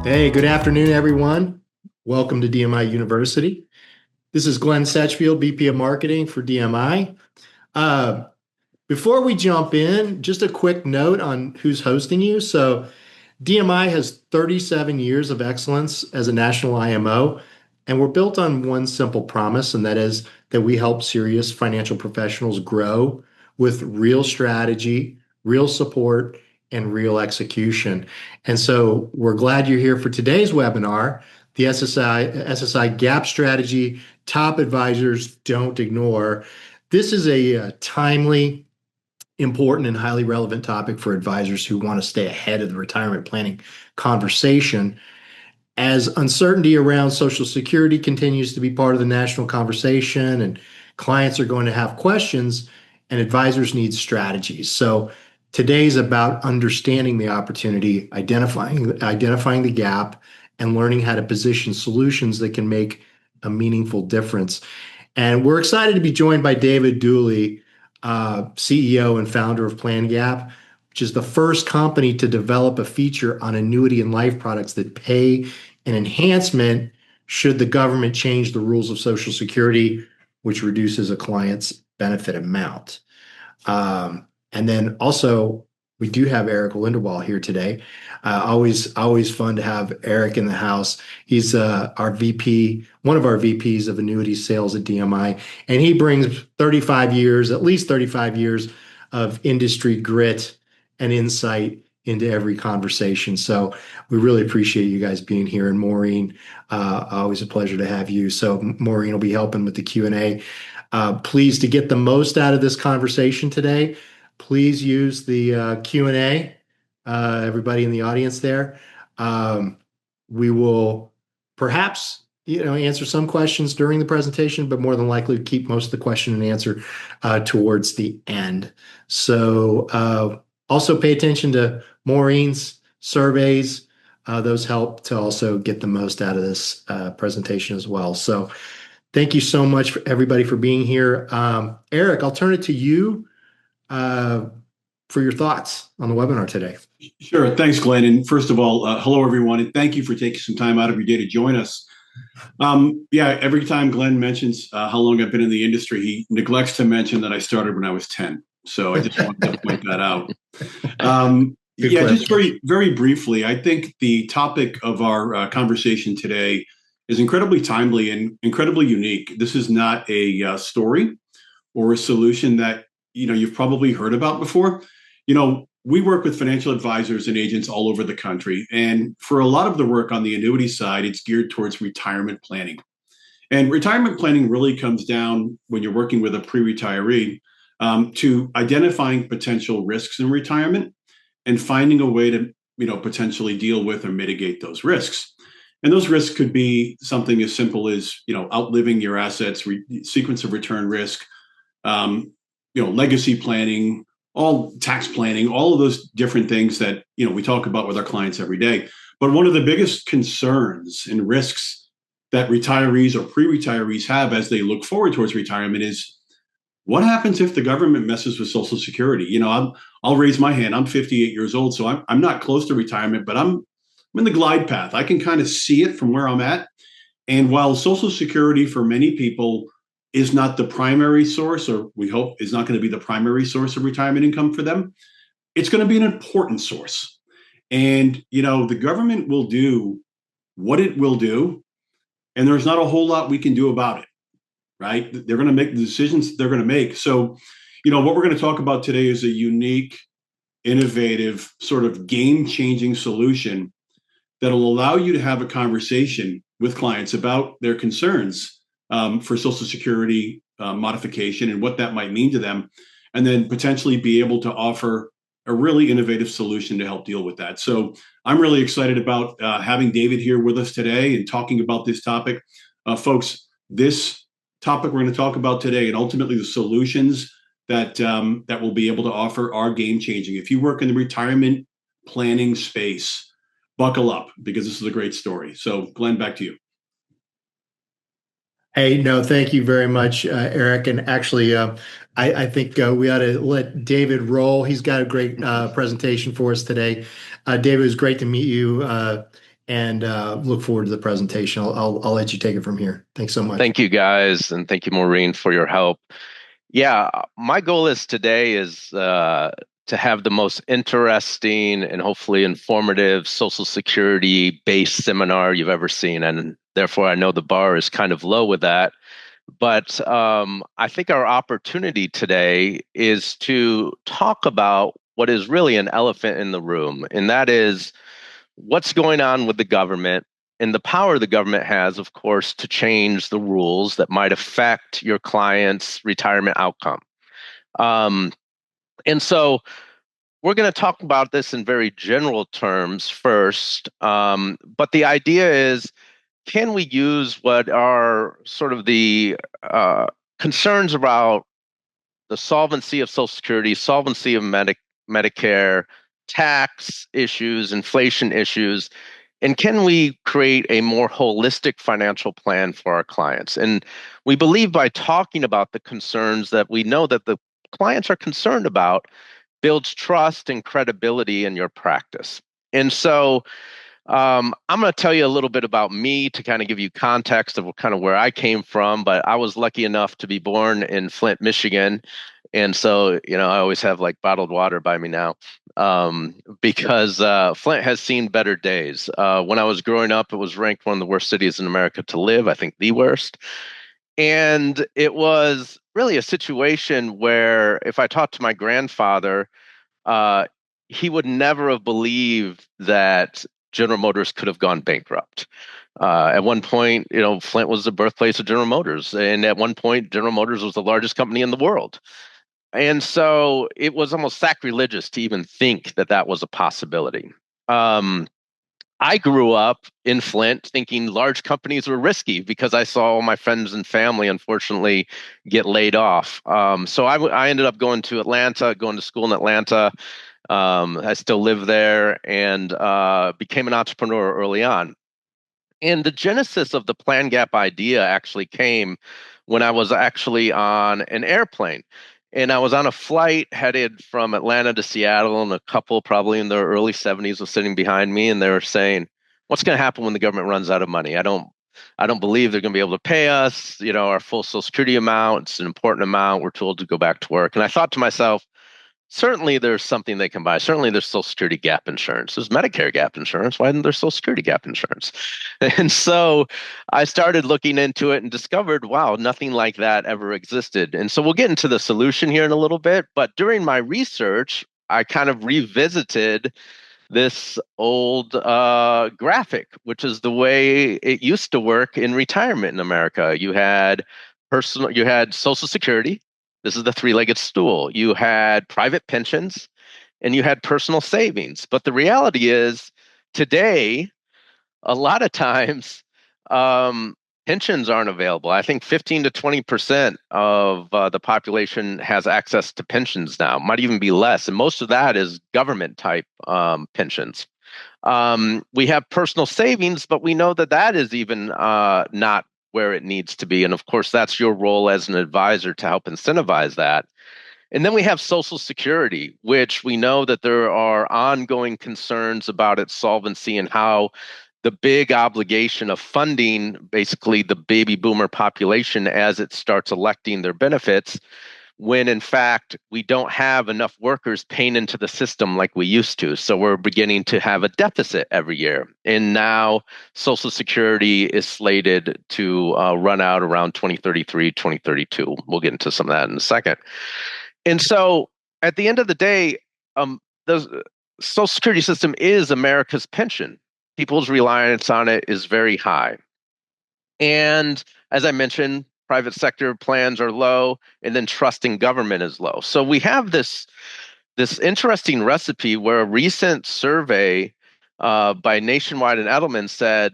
Hey, good afternoon, everyone. Welcome to DMI University. This is Glenn Setchfield, VP of Marketing for DMI. Uh, Before we jump in, just a quick note on who's hosting you. So, DMI has 37 years of excellence as a national IMO, and we're built on one simple promise, and that is that we help serious financial professionals grow with real strategy, real support, and real execution. And so we're glad you're here for today's webinar, the SSI Gap Strategy Top Advisors Don't Ignore. This is a timely, important, and highly relevant topic for advisors who want to stay ahead of the retirement planning conversation. As uncertainty around Social Security continues to be part of the national conversation, and clients are going to have questions, and advisors need strategies. So today's about understanding the opportunity, identifying the gap, and learning how to position solutions that can make a meaningful difference. And we're excited to be joined by David Duley, CEO and founder of PlanGap, which is the first company to develop a feature on annuity and life products that pay an enhancement should the government change the rules of Social Security, which reduces a client's benefit amount. And then also, we do have Eric Linderwall here today. Always fun to have Eric in the house. He's our VP, one of our VPs of annuity sales at DMI, and he brings at least 35 years of industry grit and insight into every conversation. So we really appreciate you guys being here. And Maureen, always a pleasure to have you. So Maureen will be helping with the Q&A. Please, to get the most out of this conversation today, please use the Q&A, everybody in the audience there. We will perhaps answer some questions during the presentation, but more than likely keep most of the question and answer towards the end. So also pay attention to Maureen's surveys. Those help to also get the most out of this presentation as well. So thank you so much for everybody for being here. Eric, I'll turn it to you for your thoughts on the webinar today. Sure. Thanks, Glenn. And first of all, hello, everyone. And thank you for taking some time out of your day to join us. Every time Glenn mentions how long I've been in the industry, he neglects to mention that I started when I was 10. So I just wanted to point that out. Just very, very briefly, I think the topic of our conversation today is incredibly timely and incredibly unique. This is not a story or a solution that you've probably heard about before. We work with financial advisors and agents all over the country. And for a lot of the work on the annuity side, it's geared towards retirement planning. And retirement planning really comes down when you're working with a pre-retiree to identifying potential risks in retirement and finding a way to, potentially deal with or mitigate those risks. And those risks could be something as simple as, outliving your assets, sequence of return risk, legacy planning, all tax planning, all of those different things that, we talk about with our clients every day. But one of the biggest concerns and risks that retirees or pre-retirees have as they look forward towards retirement is what happens if the government messes with Social Security? I'll raise my hand. I'm 58 years old, so I'm not close to retirement, but I'm in the glide path. I can kind of see it from where I'm at. And while Social Security for many people is not the primary source, or we hope is not going to be the primary source of retirement income for them, it's going to be an important source. And, the government will do what it will do, and there's not a whole lot we can do about it, right? They're going to make the decisions they're going to make. So, what we're going to talk about today is a unique, innovative, sort of game-changing solution that'll allow you to have a conversation with clients about their concerns for Social Security modification and what that might mean to them, and then potentially be able to offer a really innovative solution to help deal with that. So I'm really excited about having David here with us today and talking about this topic. Folks, this topic we're going to talk about today and ultimately the solutions that we'll be able to offer are game-changing. If you work in the retirement planning space, buckle up because this is a great story. So Glenn, back to you. Hey, no, thank you very much, Eric. And actually, I think we ought to let David roll. He's got a great presentation for us today. David, it was great to meet you and look forward to the presentation. I'll let you take it from here. Thanks so much. Thank you guys, and thank you, Maureen, for your help. Yeah, my goal is today is to have the most interesting and hopefully informative Social Security based seminar you've ever seen. And therefore, I know the bar is kind of low with that. But I think our opportunity today is to talk about what is really an elephant in the room, and that is what's going on with the government and the power the government has, of course, to change the rules that might affect your client's retirement outcome. And so we're going to talk about this in very general terms first. But the idea is, can we use what are sort of the concerns about the solvency of Social Security, solvency of Medicare, tax issues, inflation issues, and can we create a more holistic financial plan for our clients? And we believe by talking about the concerns that we know that the clients are concerned about builds trust and credibility in your practice. And so I'm going to tell you a little bit about me to kind of give you context of kind of where I came from, but I was lucky enough to be born in Flint, Michigan. And so, I always have like bottled water by me now because Flint has seen better days. When I was growing up, it was ranked one of the worst cities in America to live, I think the worst. And it was really a situation where if I talked to my grandfather, he would never have believed that General Motors could have gone bankrupt. At one point, Flint was the birthplace of General Motors. And at one point, General Motors was the largest company in the world. And so it was almost sacrilegious to even think that that was a possibility. I grew up in Flint thinking large companies were risky because I saw all my friends and family, unfortunately, get laid off. So I ended up going to Atlanta, going to school in Atlanta. I still live there and became an entrepreneur early on. And the genesis of the plan gap idea actually came when I was actually on an airplane. And I was on a flight headed from Atlanta to Seattle, and a couple probably in their early 70s was sitting behind me, and they were saying, "What's going to happen when the government runs out of money? I don't believe they're going to be able to pay us, our full Social Security amount. It's an important amount. We're told to go back to work." And I thought to myself, certainly there's something they can buy. Certainly there's Social Security gap insurance. There's Medicare gap insurance. Why isn't there Social Security gap insurance? And so I started looking into it and discovered, wow, nothing like that ever existed. And so we'll get into the solution here in a little bit. But during my research, I kind of revisited this old graphic, which is the way it used to work in retirement in America. You had Social Security. This is the three-legged stool. You had private pensions and you had personal savings. But the reality is today, a lot of times, pensions aren't available. I think 15 to 20% of the population has access to pensions now, might even be less. And most of that is government type pensions. We have personal savings, but we know that that is even not where it needs to be. And of course, that's your role as an advisor to help incentivize that. And then we have Social Security, which we know that there are ongoing concerns about its solvency and how the big obligation of funding basically the baby boomer population as it starts electing their benefits, when in fact we don't have enough workers paying into the system like we used to. So we're beginning to have a deficit every year. And now Social Security is slated to run out around 2033, 2032. We'll get into some of that in a second. And so at the end of the day, the Social Security system is America's pension. People's reliance on it is very high. And as I mentioned, private sector plans are low, and then trust in government is low. So we have this interesting recipe where a recent survey by Nationwide and Edelman said,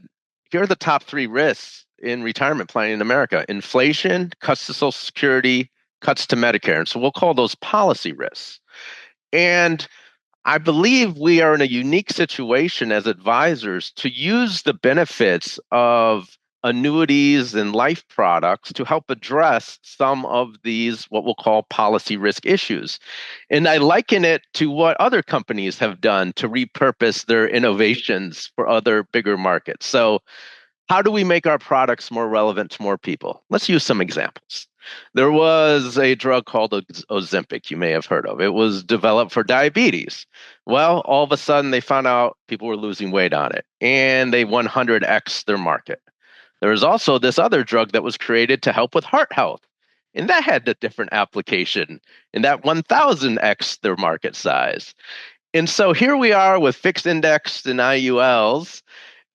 here are the top 3 risks in retirement planning in America: inflation, cuts to Social Security, cuts to Medicare. And so we'll call those policy risks. And I believe we are in a unique situation as advisors to use the benefits of annuities and life products to help address some of these, what we'll call policy risk issues. And I liken it to what other companies have done to repurpose their innovations for other bigger markets. So, how do we make our products more relevant to more people? Let's use some examples. There was a drug called Ozempic, you may have heard of. It was developed for diabetes. Well, all of a sudden they found out people were losing weight on it, and they 100x their market. There was also this other drug that was created to help with heart health, and that had a different application, and that 1000x their market size. And so here we are with fixed index and IULs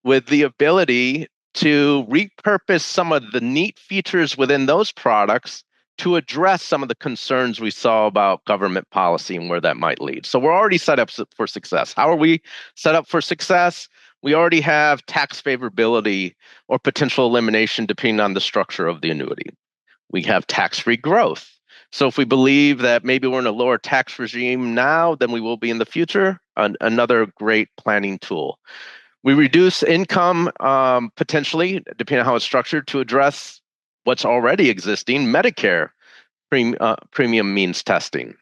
with the ability to repurpose some of the neat features within those products to address some of the concerns we saw about government policy and where that might lead. So we're already set up for success. How are we set up for success? We already have tax favorability or potential elimination depending on the structure of the annuity. We have tax-free growth. So if we believe that maybe we're in a lower tax regime now than we will be in the future, another great planning tool. We reduce income potentially, depending on how it's structured, to address what's already existing, Medicare premium means testing.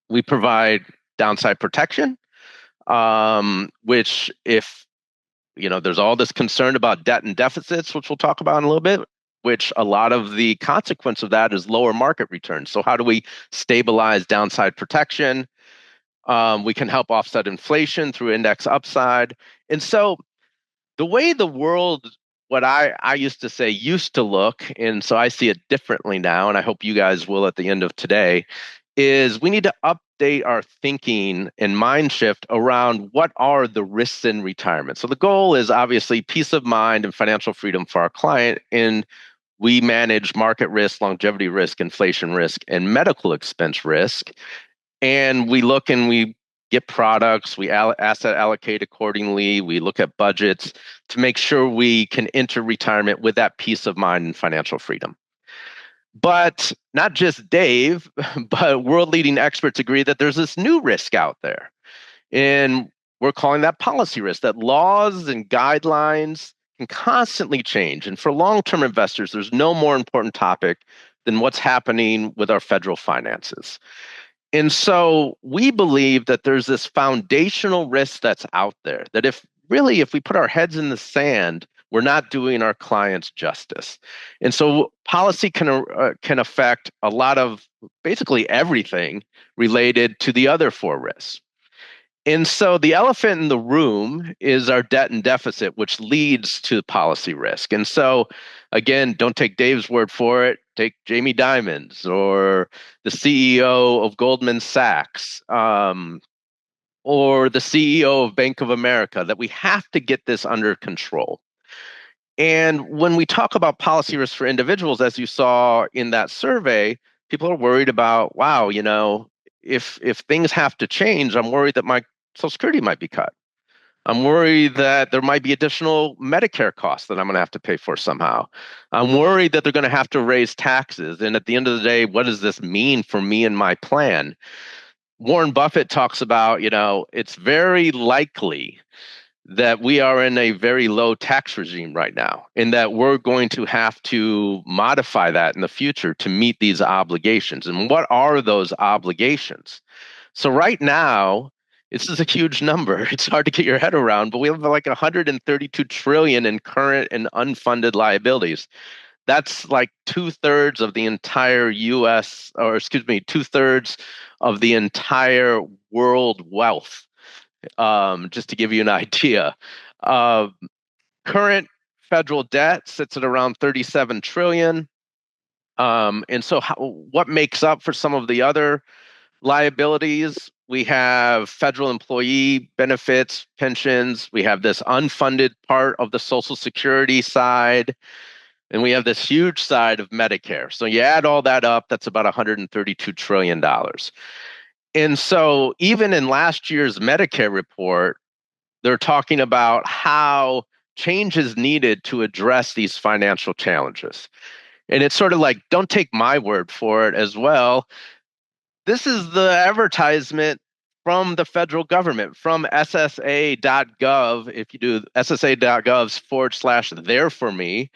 We provide downside protection, which if, there's all this concern about debt and deficits, which we'll talk about in a little bit, which a lot of the consequence of that is lower market returns. So how do we stabilize downside protection? We can help offset inflation through index upside. And so the way the world, what I used to say used to look, and so I see it differently now, and I hope you guys will at the end of today, is we need to update our thinking and mind shift around what are the risks in retirement. So the goal is obviously peace of mind and financial freedom for our client, and we manage market risk, longevity risk, inflation risk, and medical expense risk. And we look and we get products, we asset allocate accordingly, we look at budgets to make sure we can enter retirement with that peace of mind and financial freedom. But not just Dave, but world-leading experts agree that there's this new risk out there. And we're calling that policy risk, that laws and guidelines can constantly change. And for long-term investors, there's no more important topic than what's happening with our federal finances. And so we believe that there's this foundational risk that's out there, that if we put our heads in the sand, we're not doing our clients justice. And so policy can affect a lot of basically everything related to the other four risks. And so the elephant in the room is our debt and deficit, which leads to policy risk. And so, again, don't take Dave's word for it. Take Jamie Dimon's or the CEO of Goldman Sachs or the CEO of Bank of America, that we have to get this under control. And when we talk about policy risk for individuals, as you saw in that survey, people are worried about, wow, if things have to change, I'm worried that my Social Security might be cut. I'm worried that there might be additional Medicare costs that I'm going to have to pay for somehow. I'm worried that they're going to have to raise taxes. And at the end of the day, what does this mean for me and my plan? Warren Buffett talks about, it's very likely that we are in a very low tax regime right now, and that we're going to have to modify that in the future to meet these obligations. And what are those obligations? So right now, this is a huge number. It's hard to get your head around, but we have like 132 trillion in current and unfunded liabilities. That's like 2/3 of the entire US, or excuse me, 2/3 of the entire world wealth. Just to give you an idea. Current federal debt sits at around 37 trillion. And so what makes up for some of the other liabilities? We have federal employee benefits, pensions. We have this unfunded part of the Social Security side. And we have this huge side of Medicare. So you add all that up, that's about $132 trillion. And so even in last year's Medicare report, they're talking about how change is needed to address these financial challenges. And it's sort of like, don't take my word for it as well. This is the advertisement from the federal government, from SSA.gov. If you do SSA.gov/there for me,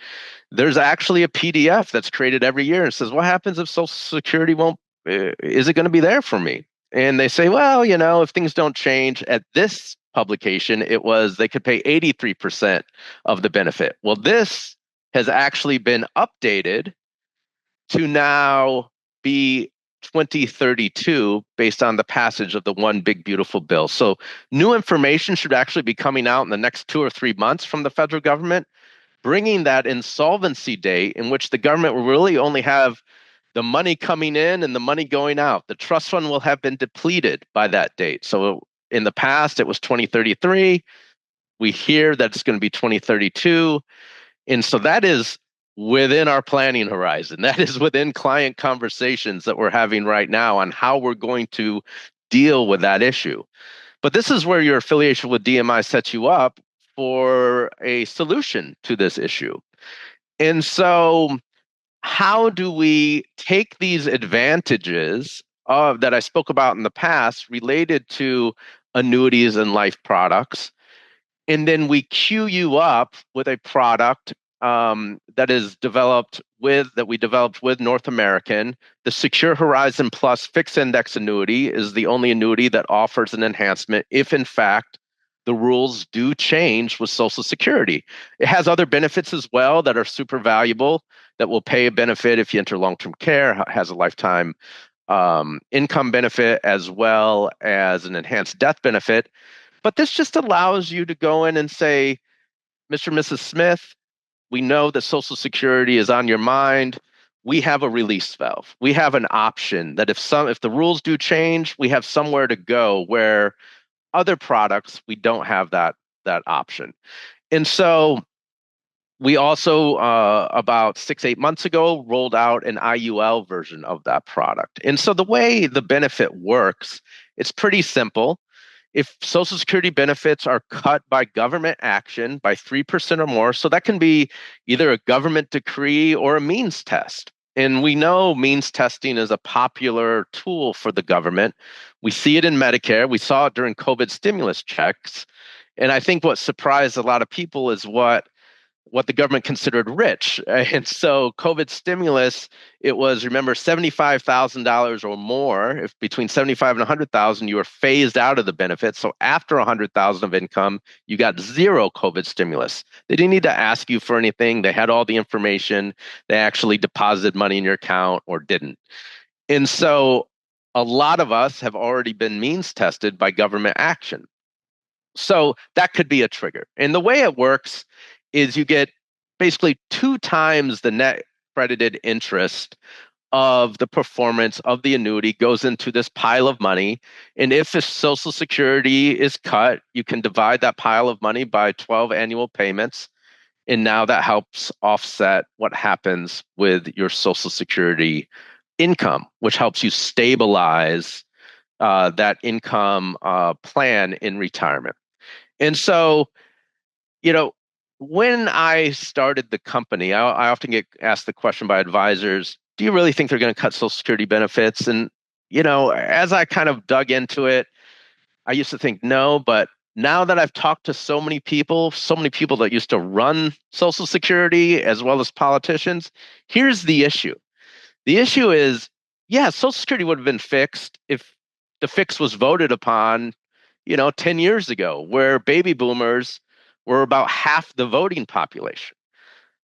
there's actually a PDF that's created every year and says, what happens if Social Security won't, is it going to be there for me? And they say, well, if things don't change at this publication, it was they could pay 83% of the benefit. Well, this has actually been updated to now be 2032 based on the passage of the One Big Beautiful Bill. So new information should actually be coming out in the next 2 or 3 months from the federal government, bringing that insolvency date in which the government will really only have the money coming in and the money going out. The trust fund will have been depleted by that date. So in the past, it was 2033. We hear that it's going to be 2032. And so that is within our planning horizon. That is within client conversations that we're having right now on how we're going to deal with that issue. But this is where your affiliation with DMI sets you up for a solution to this issue. And so how do we take these advantages that I spoke about in the past related to annuities and life products, and then we queue you up with a product that we developed with North American. The Secure Horizon Plus fixed index annuity is the only annuity that offers an enhancement if, in fact, the rules do change with Social Security. It has other benefits as well that are super valuable, that will pay a benefit if you enter long-term care, has a lifetime income benefit, as well as an enhanced death benefit. But this just allows you to go in and say, Mr. and Mrs. Smith, we know that Social Security is on your mind. We have a release valve. We have an option that if the rules do change, we have somewhere to go, where other products, we don't have that option. And so we also, about 6-8 months ago, rolled out an IUL version of that product. And so the way the benefit works, it's pretty simple. If Social Security benefits are cut by government action by 3% or more, so that can be either a government decree or a means test. And we know means testing is a popular tool for the government. We see it in Medicare. We saw it during COVID stimulus checks. And I think what surprised a lot of people is what the government considered rich. And so COVID stimulus, it was, remember, $75,000 or more. If between 75 and 100,000, you were phased out of the benefit. So after 100,000 of income, you got zero COVID stimulus. They didn't need to ask you for anything. They had all the information. They actually deposited money in your account or didn't. And so a lot of us have already been means tested by government action. So that could be a trigger. And the way it works is you get basically 2 times the net credited interest of the performance of the annuity goes into this pile of money. And if the Social Security is cut, you can divide that pile of money by 12 annual payments. And now that helps offset what happens with your Social Security income, which helps you stabilize that income plan in retirement. And so, when I started the company, I often get asked the question by advisors, do you really think they're going to cut Social Security benefits? And, as I kind of dug into it, I used to think no, but now that I've talked to so many people that used to run Social Security as well as politicians, here's the issue. The issue is, Social Security would have been fixed if the fix was voted upon, 10 years ago, where baby boomers were about half the voting population.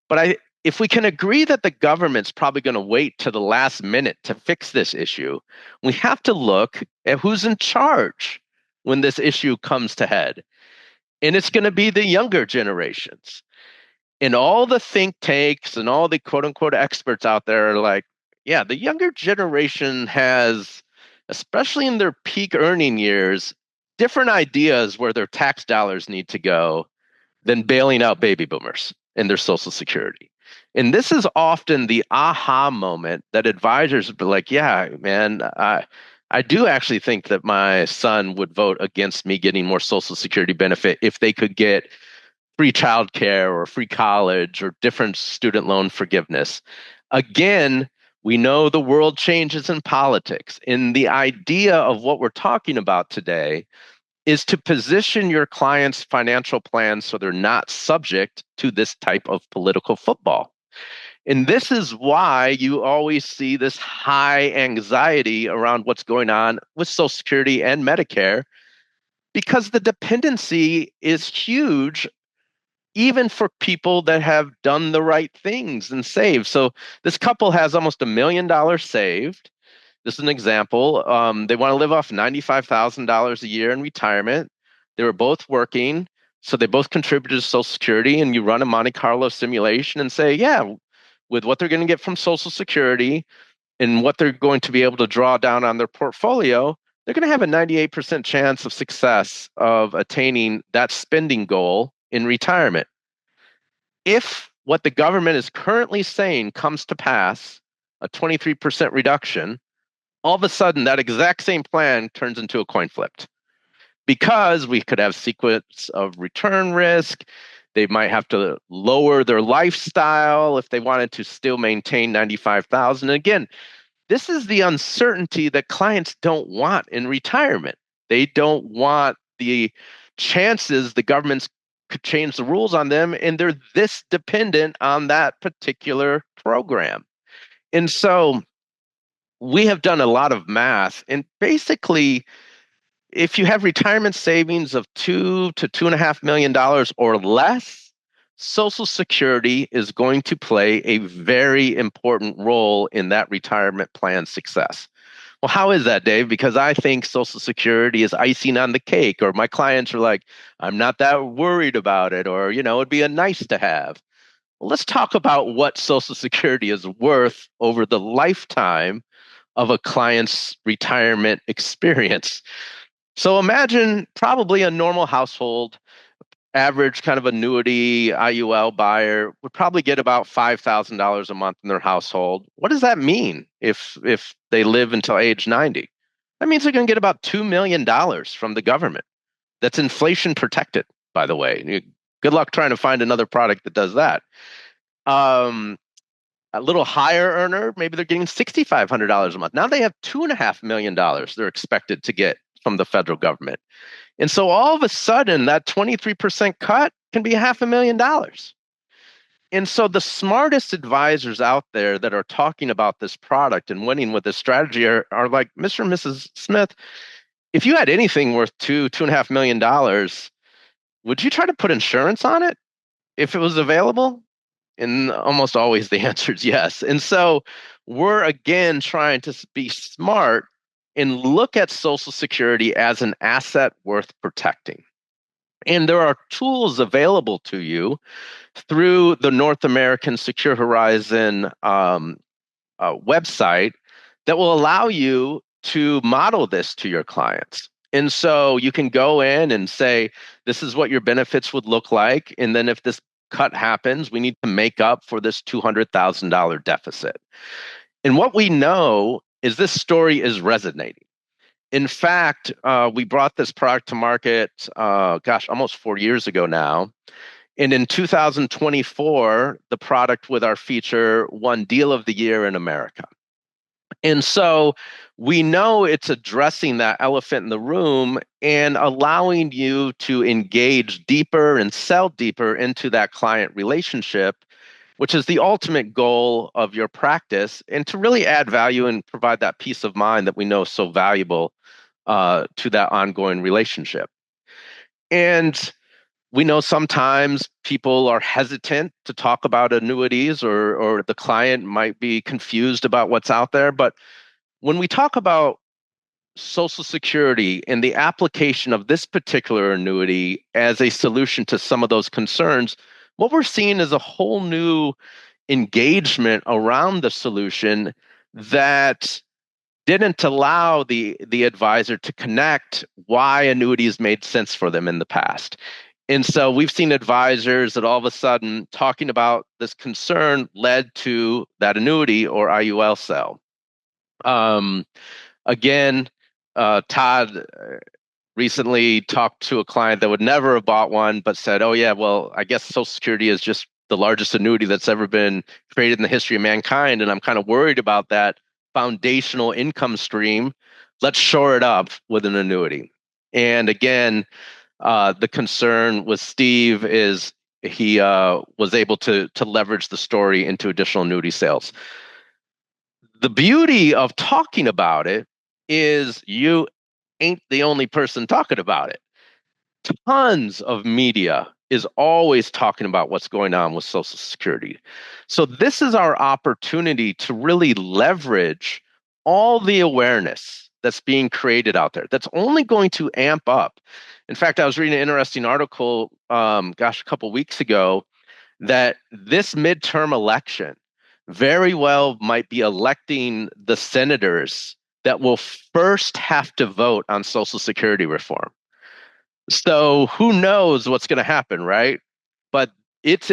But if we can agree that the government's probably going to wait to the last minute to fix this issue, we have to look at who's in charge when this issue comes to head. And it's going to be the younger generations. And all the think tanks and all the quote unquote experts out there are like, the younger generation has, especially in their peak earning years, different ideas where their tax dollars need to go than bailing out baby boomers and their Social Security. And this is often the aha moment that advisors be like, man, I do actually think that my son would vote against me getting more Social Security benefit if they could get free childcare or free college or different student loan forgiveness. Again, We know the world changes in politics. And the idea of what we're talking about today is to position your clients' financial plans so they're not subject to this type of political football. And this is why you always see this high anxiety around what's going on with Social Security and Medicare, because the dependency is huge, even for people that have done the right things and saved. So this couple has almost $1 million saved. This is an example. They want to live off $95,000 a year in retirement. They were both working, so they both contributed to Social Security, and you run a Monte Carlo simulation and say, yeah, with what they're going to get from Social Security and what they're going to be able to draw down on their portfolio, they're going to have a 98% chance of success of attaining that spending goal in retirement. If what the government is currently saying comes to pass, a 23% reduction, all of a sudden that exact same plan turns into a coin flip, because we could have sequence of return risk. They might have to lower their lifestyle if they wanted to still maintain 95,000. Again, this is the uncertainty that clients don't want in retirement. They don't want the chances the government's could change the rules on them, and they're this dependent on that particular program. And so we have done a lot of math, and basically, if you have retirement savings of $2 to $2.5 million or less, Social Security is going to play a very important role in that retirement plan success. Well, how is that, Dave? Because I think Social Security is icing on the cake, or my clients are like, I'm not that worried about it, or, it'd be a nice to have. Well, let's talk about what Social Security is worth over the lifetime of a client's retirement experience. So imagine probably a normal household, average kind of annuity IUL buyer would probably get about $5,000 a month in their household. What does that mean if they live until age 90? That means they're going to get about $2 million from the government. That's inflation protected, by the way. Good luck trying to find another product that does that. A little higher earner, maybe they're getting $6,500 a month. Now they have $2.5 million they're expected to get from the federal government. And so all of a sudden, that 23% cut can be $500,000. And so the smartest advisors out there that are talking about this product and winning with this strategy are like, Mr. and Mrs. Smith, if you had anything worth $2.5 million, would you try to put insurance on it if it was available? And almost always the answer is yes. And so we're again trying to be smart and look at Social Security as an asset worth protecting. And there are tools available to you through the North American Secure Horizon website that will allow you to model this to your clients. And so you can go in and say, this is what your benefits would look like. And then if this cut happens, we need to make up for this $200,000 deficit. And what we know is this story is resonating. In fact, we brought this product to market, almost 4 years ago now. And in 2024, the product with our feature won Deal of the Year in America. And so we know it's addressing that elephant in the room and allowing you to engage deeper and sell deeper into that client relationship, which is the ultimate goal of your practice, and to really add value and provide that peace of mind that we know is so valuable to that ongoing relationship. And we know sometimes people are hesitant to talk about annuities, or the client might be confused about what's out there. But when we talk about Social Security and the application of this particular annuity as a solution to some of those concerns, what we're seeing is a whole new engagement around the solution that didn't allow the advisor to connect why annuities made sense for them in the past. And so we've seen advisors that all of a sudden talking about this concern led to that annuity or IUL sell. Again, Todd recently talked to a client that would never have bought one, but said, oh yeah, well, I guess Social Security is just the largest annuity that's ever been created in the history of mankind, and I'm kind of worried about that foundational income stream. Let's shore it up with an annuity. And again, the concern with Steve is he was able to leverage the story into additional annuity sales. The beauty of talking about it is you ain't the only person talking about it. Tons of media is always talking about what's going on with Social Security. So this is our opportunity to really leverage all the awareness that's being created out there. That's only going to amp up. In fact, I was reading an interesting article, a couple weeks ago, that this midterm election very well might be electing the senators that will first have to vote on Social Security reform. So who knows what's going to happen, right? But it's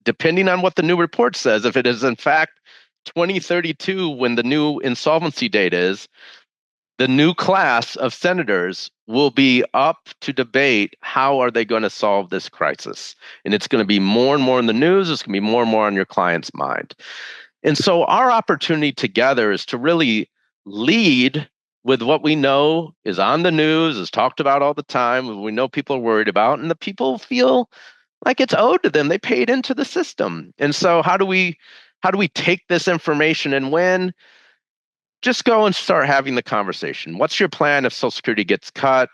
depending on what the new report says. If it is in fact 2032 when the new insolvency date is, the new class of senators will be up to debate how are they going to solve this crisis. And it's going to be more and more in the news. It's going to be more and more on your client's mind. And so our opportunity together is to really lead with what we know is on the news, is talked about all the time, we know people are worried about, and the people feel like it's owed to them. They paid into the system. And so how do we take this information, and when? Just go and start having the conversation. What's your plan if Social Security gets cut?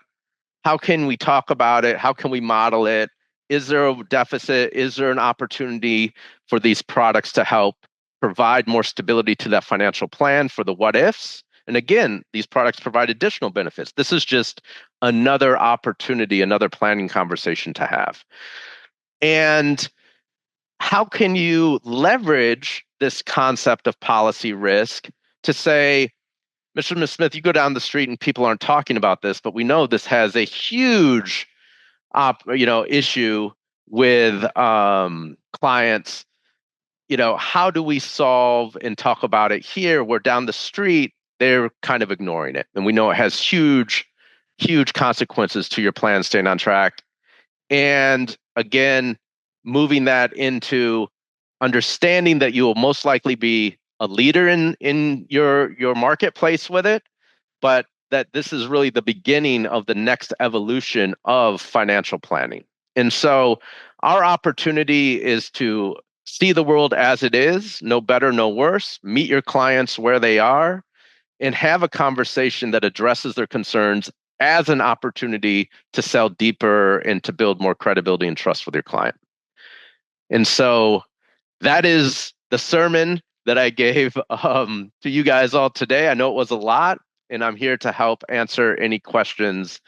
How can we talk about it? How can we model it? Is there a deficit? Is there an opportunity for these products to help provide more stability to that financial plan for the what ifs? And again, these products provide additional benefits. This is just another opportunity, another planning conversation to have. And how can you leverage this concept of policy risk to say, Mr. Smith, you go down the street and people aren't talking about this, but we know this has a huge issue with clients. How do we solve and talk about it here? Where down the street, they're kind of ignoring it. And we know it has huge, huge consequences to your plan staying on track. And again, moving that into understanding that you will most likely be a leader in your marketplace with it, but that this is really the beginning of the next evolution of financial planning. And so our opportunity is to see the world as it is, no better, no worse, meet your clients where they are, and have a conversation that addresses their concerns as an opportunity to sell deeper and to build more credibility and trust with your client. And so that is the sermon that I gave to you guys all today. I know it was a lot, and I'm here to help answer any questions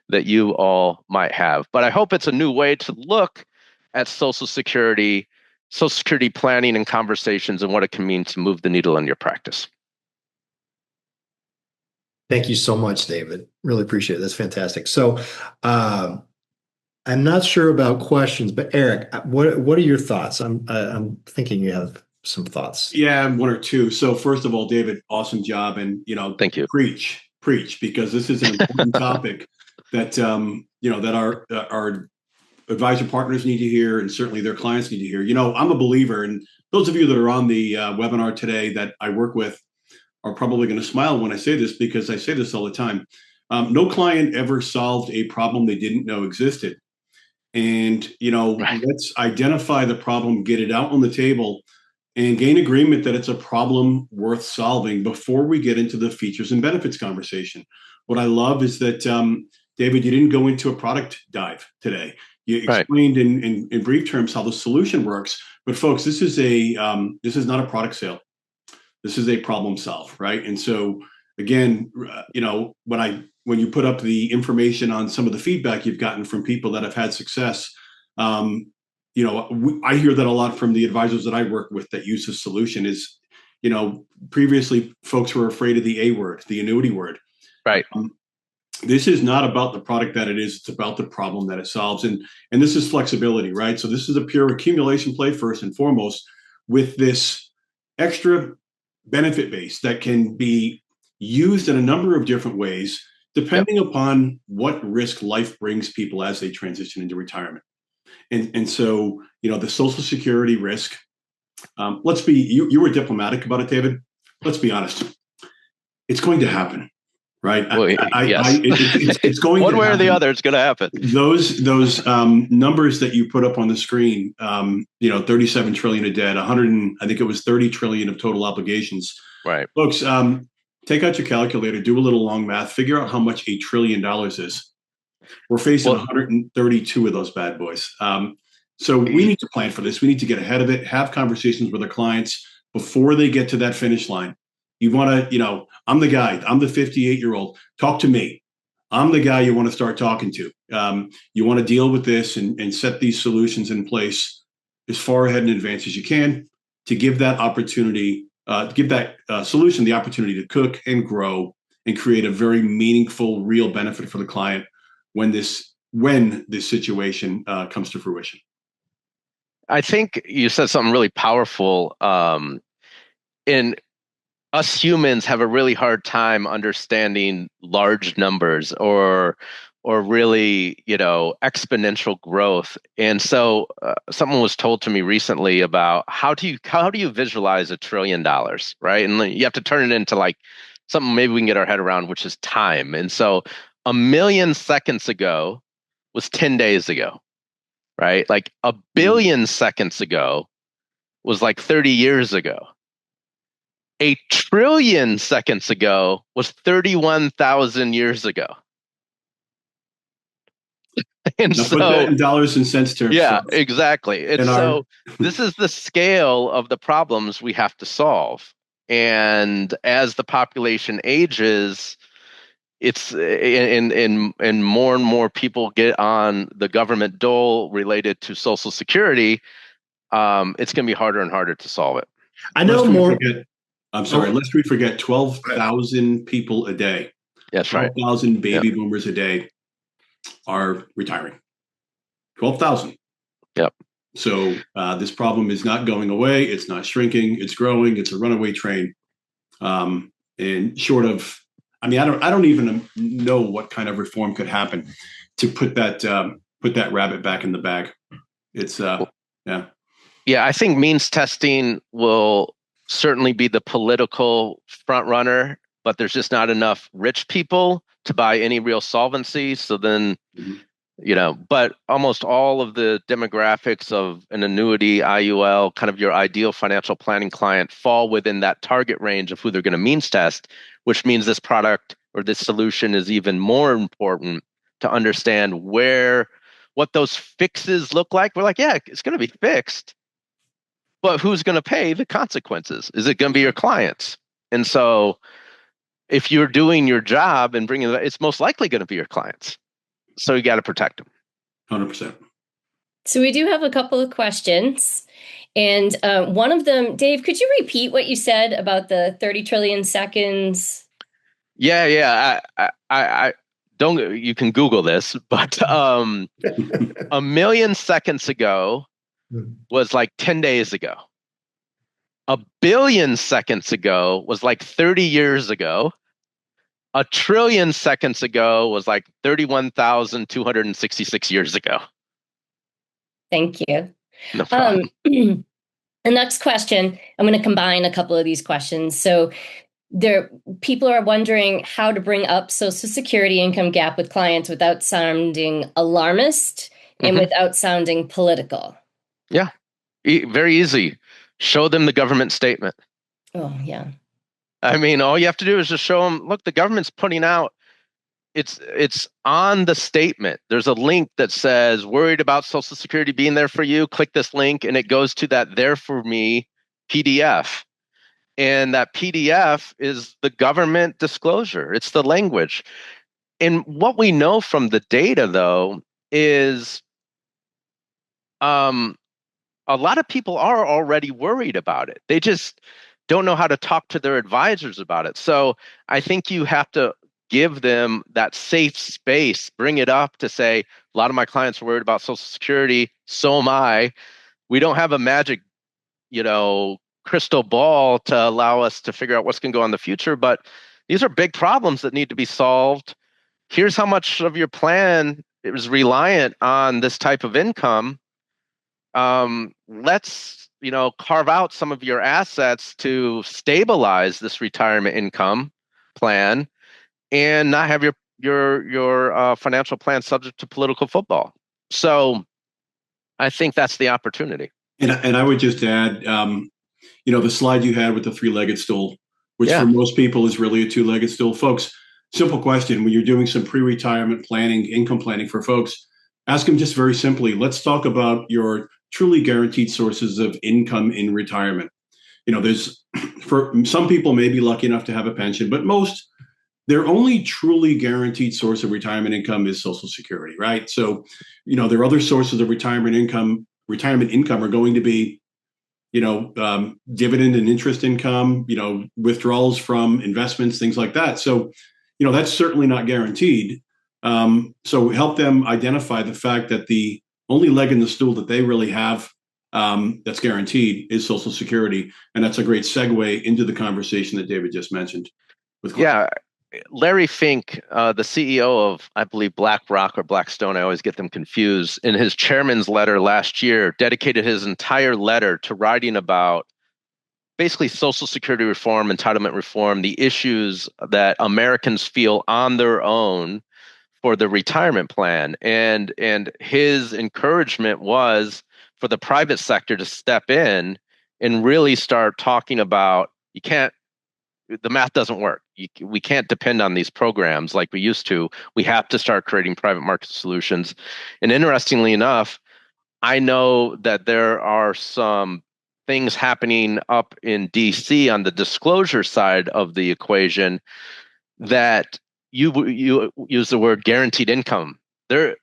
that you all might have. But I hope it's a new way to look at Social Security planning and conversations, and what it can mean to move the needle in your practice. Thank you so much, David. Really appreciate it. That's fantastic. So I'm not sure about questions, but Eric, what are your thoughts? I'm thinking you have some thoughts. Yeah, one or two. So first of all, David, awesome job, and thank you. Preach, because this is an important topic that that our advisor partners need to hear, and certainly their clients need to hear. I'm a believer, and those of you that are on the webinar today that I work with are probably going to smile when I say this, because I say this all the time. No client ever solved a problem they didn't know existed. And, Right. Let's identify the problem, get it out on the table, and gain agreement that it's a problem worth solving before we get into the features and benefits conversation. What I love is that, David, you didn't go into a product dive today. You explained in brief terms how the solution works. But folks, this is not a product sale. This is a problem solve, right? And so, again, when you put up the information on some of the feedback you've gotten from people that have had success, I hear that a lot from the advisors that I work with that use this solution is, previously folks were afraid of the A word, the annuity word. Right. This is not about the product that it is, it's about the problem that it solves. And this is flexibility, right? So this is a pure accumulation play first and foremost, with this extra benefit base that can be used in a number of different ways, depending upon what risk life brings people as they transition into retirement. And so, the Social Security risk, you were diplomatic about it, David. Let's be honest. It's going to happen, right? Well, yes. It's going one to way happen. or the other. It's going to happen. Those numbers that you put up on the screen, 37 trillion of debt, I think it was 30 trillion of total obligations. Right, folks. Take out your calculator, do a little long math, figure out how much $1 trillion is. We're facing 132 of those bad boys. So we need to plan for this. We need to get ahead of it, have conversations with our clients before they get to that finish line. You want to, I'm the guy, I'm the 58-year-old, talk to me. I'm the guy you want to start talking to. You want to deal with this and set these solutions in place as far ahead in advance as you can to give that opportunity, give that solution the opportunity to cook and grow and create a very meaningful, real benefit for the client when this situation comes to fruition. I think you said something really powerful. In us humans have a really hard time understanding large numbers or really, exponential growth. And so someone was told to me recently about how do you visualize $1 trillion, right? And you have to turn it into like something maybe we can get our head around, which is time. And so 1,000,000 seconds ago was 10 days ago, right? Like 1,000,000,000 seconds ago was like 30 years ago. 1 trillion seconds ago was 31,000 years ago. And now so, put that in dollars and cents terms. Yeah, exactly. And so this is the scale of the problems we have to solve. And as the population ages, it's and more people get on the government dole related to Social Security. It's going to be harder and harder to solve it. I know more. Lest we forget 12,000 people a day. That's right. 12,000 baby boomers a day are retiring. 12,000. Yep. So this problem is not going away. It's not shrinking. It's growing. It's a runaway train. And short of, I don't even know what kind of reform could happen to put that rabbit back in the bag. It's yeah. I think means testing will certainly be the political front runner, but there's just not enough rich people to buy any real solvency. So then, but almost all of the demographics of an annuity, IUL, kind of your ideal financial planning client fall within that target range of who they're going to means test, which means this product or this solution is even more important to understand what those fixes look like. We're like, yeah, it's going to be fixed. But who's going to pay the consequences? Is it going to be your clients? And so if you're doing your job and bringing it's most likely going to be your clients. So you got to protect them. 100%. So we do have a couple of questions. And one of them, Dave, could you repeat what you said about the 30 trillion seconds? Yeah. I don't, you can Google this, but 1,000,000 seconds ago was like 10 days ago. 1 billion seconds ago was like 30 years ago. 1 trillion seconds ago was like 31,266 years ago. Thank you. No problem. The next question, I'm going to combine a couple of these questions. So people are wondering how to bring up Social Security income gap with clients without sounding alarmist and without sounding political. Yeah, very easy. Show them the government statement. Oh, yeah. All you have to do is just show them, look, the government's putting out, it's on the statement. There's a link that says, worried about Social Security being there for you, click this link, and it goes to that There For Me PDF. And that PDF is the government disclosure. It's the language. And what we know from the data, though, is a lot of people are already worried about it. They just don't know how to talk to their advisors about it. So I think you have to give them that safe space, bring it up to say, a lot of my clients are worried about Social Security. So am I. We don't have a magic, crystal ball to allow us to figure out what's going to go on in the future, but these are big problems that need to be solved. Here's how much of your plan is reliant on this type of income. let's carve out some of your assets to stabilize this retirement income plan and not have your financial plan subject to political football. So I think that's the opportunity. And I would just add, the slide you had with the three-legged stool, which for most people is really a two-legged stool. Folks, simple question. When you're doing some pre-retirement planning, income planning for folks, ask them just very simply, let's talk about your truly guaranteed sources of income in retirement. There's, for some people may be lucky enough to have a pension, but most, their only truly guaranteed source of retirement income is Social Security, right? So, their other sources of retirement income are going to be, dividend and interest income, withdrawals from investments, things like that. So, that's certainly not guaranteed. So help them identify the fact that the only leg in the stool that they really have that's guaranteed is Social Security. And that's a great segue into the conversation that David just mentioned. Larry Fink, the CEO of, I believe, BlackRock or Blackstone, I always get them confused, in his chairman's letter last year, dedicated his entire letter to writing about basically Social Security reform, entitlement reform, the issues that Americans feel on their own for the retirement plan. And his encouragement was for the private sector to step in and really start talking about, the math doesn't work. We can't depend on these programs like we used to. We have to start creating private market solutions. And interestingly enough, I know that there are some things happening up in DC on the disclosure side of the equation that you use the word guaranteed income. There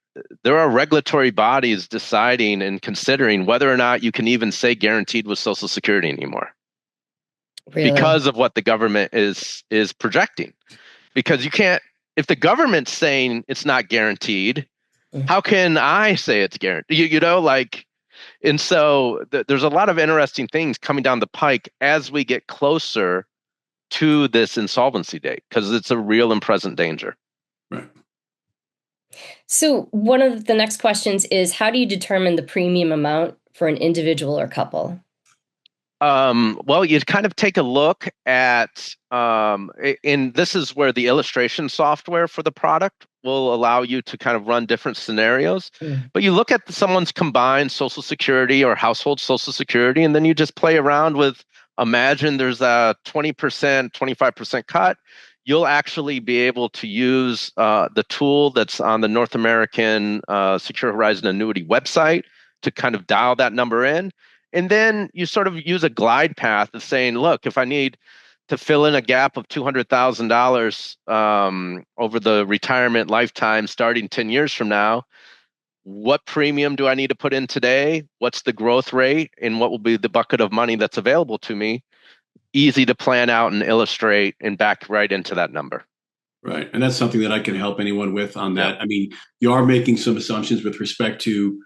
are regulatory bodies deciding and considering whether or not you can even say guaranteed with Social Security anymore. Really? Because of what the government is projecting. Because you can't, if the government's saying it's not guaranteed, how can I say it's guaranteed? And so there's a lot of interesting things coming down the pike as we get closer to this insolvency date, because it's a real and present danger. Right. So one of the next questions is, how do you determine the premium amount for an individual or couple? Well, you kind of take a look at, and this is where the illustration software for the product will allow you to kind of run different scenarios. But you look at someone's combined Social Security or household Social Security, and then you just play around with, imagine there's a 20%, 25% cut. You'll actually be able to use the tool that's on the North American Secure Horizon Annuity website to kind of dial that number in. And then you sort of use a glide path of saying, look, if I need to fill in a gap of $200,000 over the retirement lifetime starting 10 years from now, what premium do I need to put in today? What's the growth rate? And what will be the bucket of money that's available to me? Easy to plan out and illustrate and back right into that number. Right. And that's something that I can help anyone with on that. Yeah. I mean, you are making some assumptions with respect to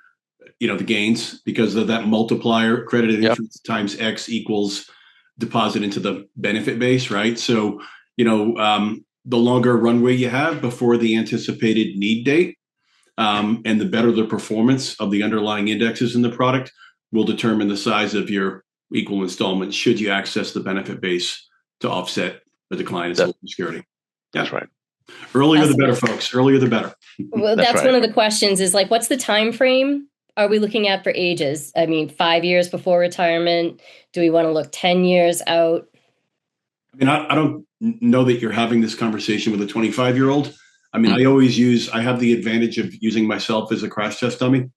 the gains, because of that multiplier, credited interest times X equals deposit into the benefit base, right? So, the longer runway you have before the anticipated need date, and the better the performance of the underlying indexes in the product will determine the size of your equal installment should you access the benefit base to offset the decline in Social Security. That's right. Earlier the better, folks. Earlier the better. Well, that's right. One of the questions is what's the time frame are we looking at for ages? I mean, 5 years before retirement? Do we want to look 10 years out? I mean, I don't know that you're having this conversation with a 25-year-old. I mean, I have the advantage of using myself as a crash test dummy.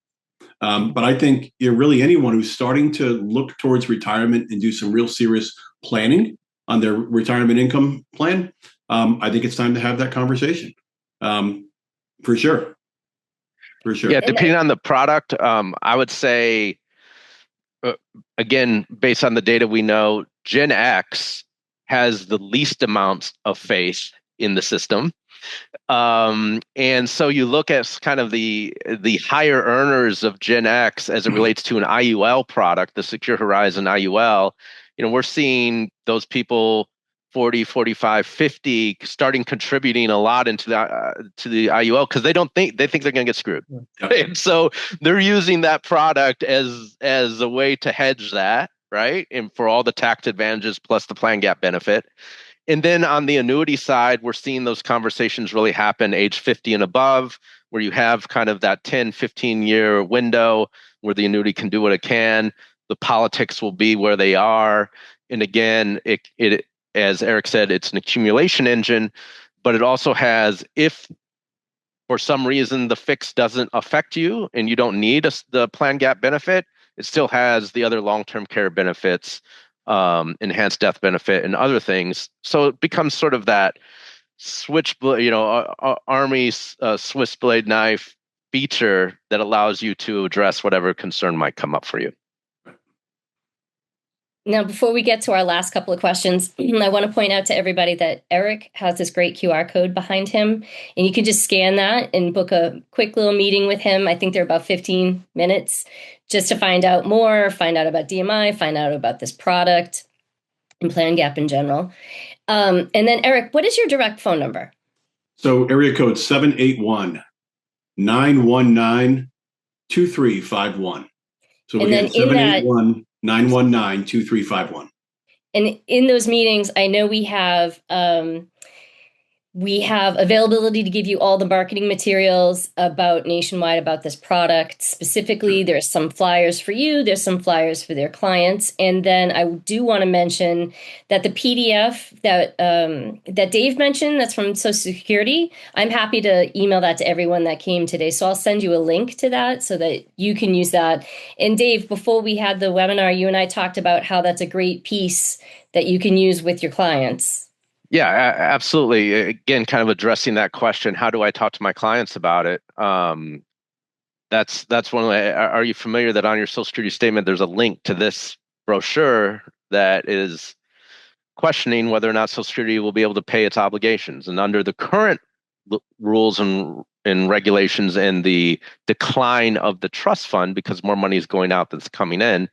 But I think really anyone who's starting to look towards retirement and do some real serious planning on their retirement income plan, I think it's time to have that conversation. For sure. Yeah, depending on the product, I would say, again, based on the data we know, Gen X has the least amounts of faith in the system. And so you look at kind of the higher earners of Gen X as it relates to an IUL product, the Secure Horizon IUL. We're seeing those people 40, 45, 50, starting contributing a lot into the IUL because they think they're going to get screwed. And so they're using that product as a way to hedge that, right? And for all the tax advantages plus the plan gap benefit. And then on the annuity side, we're seeing those conversations really happen age 50 and above, where you have kind of that 10, 15-year window where the annuity can do what it can. The politics will be where they are. And again, it as Eric said, it's an accumulation engine, but it also has, if for some reason the fix doesn't affect you and you don't need the plan gap benefit, it still has the other long-term care benefits, enhanced death benefit, and other things. So it becomes sort of that switchblade, Army Swiss blade knife feature that allows you to address whatever concern might come up for you. Now, before we get to our last couple of questions, I want to point out to everybody that Eric has this great QR code behind him, and you can just scan that and book a quick little meeting with him. I think they're about 15 minutes just to find out more, find out about DMI, find out about this product and plan gap in general. And then, Eric, what is your direct phone number? So area code 781-919-2351. So And again, 781-919-2351. And in those meetings, I know we have availability to give you all the marketing materials nationwide about this product. Specifically, there's some flyers for you, there's some flyers for their clients. And then I do want to mention that the PDF that Dave mentioned, that's from Social Security, I'm happy to email that to everyone that came today. So I'll send you a link to that so that you can use that. And Dave, before we had the webinar, you and I talked about how that's a great piece that you can use with your clients. Yeah, absolutely. Again, kind of addressing that question, how do I talk to my clients about it? That's one of the, are you familiar that on your Social Security statement, there's a link to this brochure that is questioning whether or not Social Security will be able to pay its obligations. And under the current rules and regulations and the decline of the trust fund, because more money is going out than's coming in,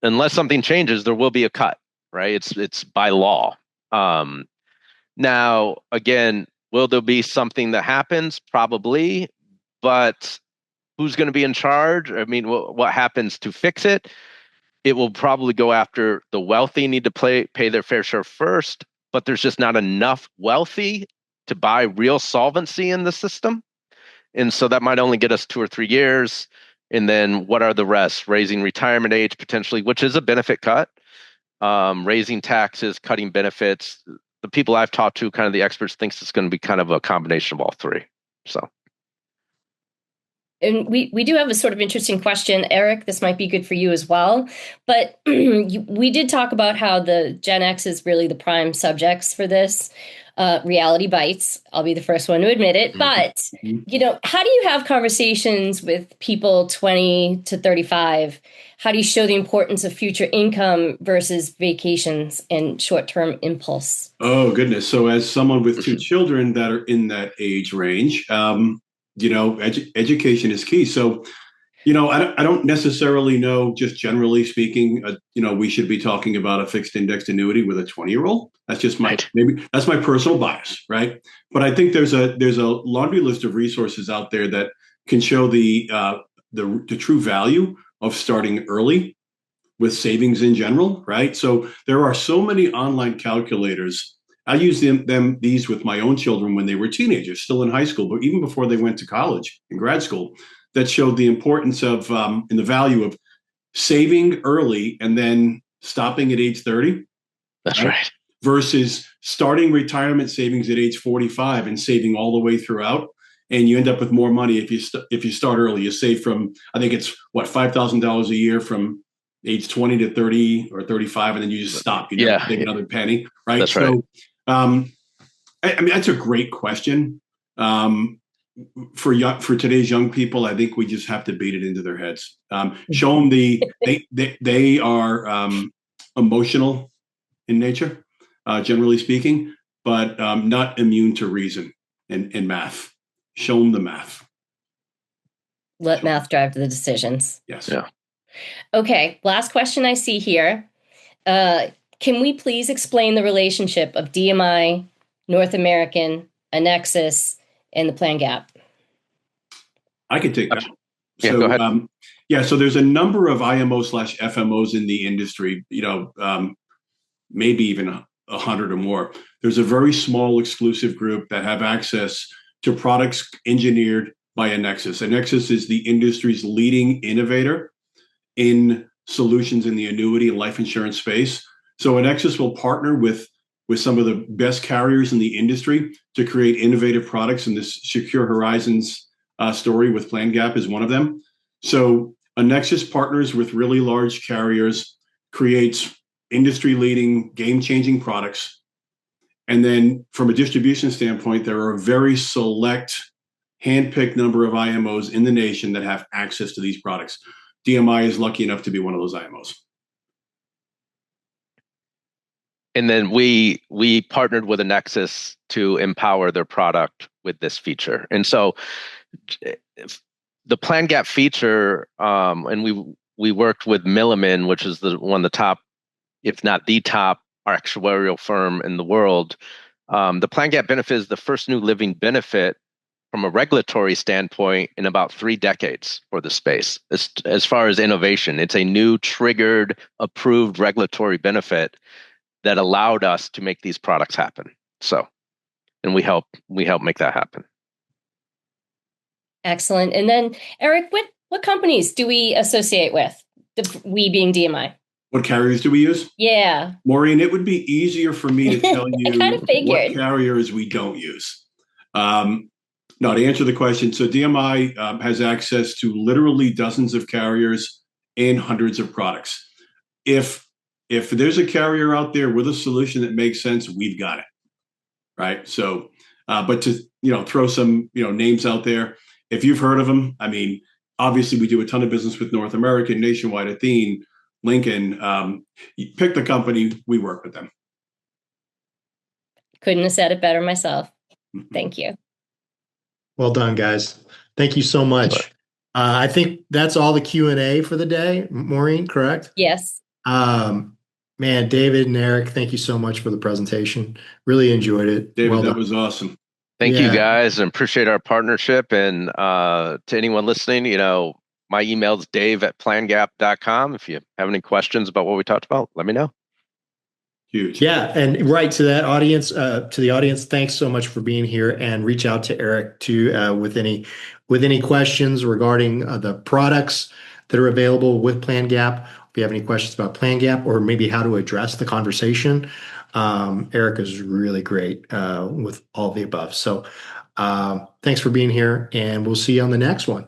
unless something changes, there will be a cut. Right? It's by law. Now, again, will there be something that happens? Probably, but who's going to be in charge? I mean, what happens to fix it? It will probably go after the wealthy need to pay their fair share first, but there's just not enough wealthy to buy real solvency in the system. And so that might only get us 2 or 3 years. And then what are the rest? Raising retirement age potentially, which is a benefit cut. Raising taxes, cutting benefits. The people I've talked to, kind of the experts, thinks it's going to be kind of a combination of all three. So, and we do have a sort of interesting question, Eric. This might be good for you as well. But we did talk about how the Gen X is really the prime subjects for this. Reality bites. I'll be the first one to admit it. But, how do you have conversations with people 20 to 35? How do you show the importance of future income versus vacations and short-term impulse? Oh, goodness. So as someone with 2 children that are in that age range, education is key. So, I don't necessarily know, just generally speaking, we should be talking about a fixed indexed annuity with a 20-year-old. That's just maybe that's my personal bias, right? But I think there's a laundry list of resources out there that can show the true value of starting early with savings in general, right? So there are so many online calculators. I use these with my own children when they were teenagers, still in high school, but even before they went to college and grad school, that showed the importance of and the value of saving early and then stopping at age 30. That's right. Versus starting retirement savings at age 45 and saving all the way throughout. And you end up with more money if you start early. You save from, I think it's $5,000 a year from age 20 to 30 or 35, and then you just stop. You never take another penny, right? That's right. So, I mean, that's a great question. For today's young people, I think we just have to beat it into their heads. Show them they are emotional in nature, generally speaking, but not immune to reason and math. Show them the math. Let math drive the decisions. Yes. Yeah. Okay. Last question I see here. can we please explain the relationship of DMI, North American, Annexus, and the plan gap? I could take that. Yeah, go ahead. So there's a number of IMO/FMOs in the industry, maybe even 100 or more. There's a very small exclusive group that have access to products engineered by Annexus. Annexus is the industry's leading innovator in solutions in the annuity and life insurance space. So Annexus will partner with some of the best carriers in the industry to create innovative products, and this Secure Horizons story with PlanGap is one of them. So Annexus partners with really large carriers, creates industry-leading, game-changing products. And then from a distribution standpoint, there are a very select, hand-picked number of IMOs in the nation that have access to these products. DMI is lucky enough to be one of those IMOs. And then we partnered with Annexus to empower their product with this feature. And so the plan gap feature, and we worked with Milliman, which is one of the top, if not the top, actuarial firm in the world. The plan gap benefit is the first new living benefit from a regulatory standpoint in about 3 decades for the space. As far as innovation, it's a new triggered, approved regulatory benefit that allowed us to make these products happen. So, and we help make that happen. Excellent. And then, Eric, what companies do we associate with? We being DMI. What carriers do we use? Yeah. Maureen, it would be easier for me to tell you what figured. carriers we don't use. No, to answer the question, so DMI has access to literally dozens of carriers and hundreds of products. If there's a carrier out there with a solution that makes sense, we've got it, right? So, but to throw some names out there, if you've heard of them, I mean, obviously we do a ton of business with North American, Nationwide, Athene, Lincoln. You pick the company, we work with them. Couldn't have said it better myself. Thank you. Well done, guys. Thank you so much. I think that's all the Q&A for the day. Maureen, correct? Yes. Man, David and Eric, thank you so much for the presentation. Really enjoyed it. David, that was awesome. Thank you, guys, and appreciate our partnership. And to anyone listening, my email is dave@plangap.com. If you have any questions about what we talked about, let me know. Huge. Yeah, and right to that audience, thanks so much for being here, and reach out to Eric too with any questions regarding the products that are available with PlanGap. If you have any questions about PlanGap or maybe how to address the conversation, Eric is really great with all the above. So thanks for being here, and we'll see you on the next one.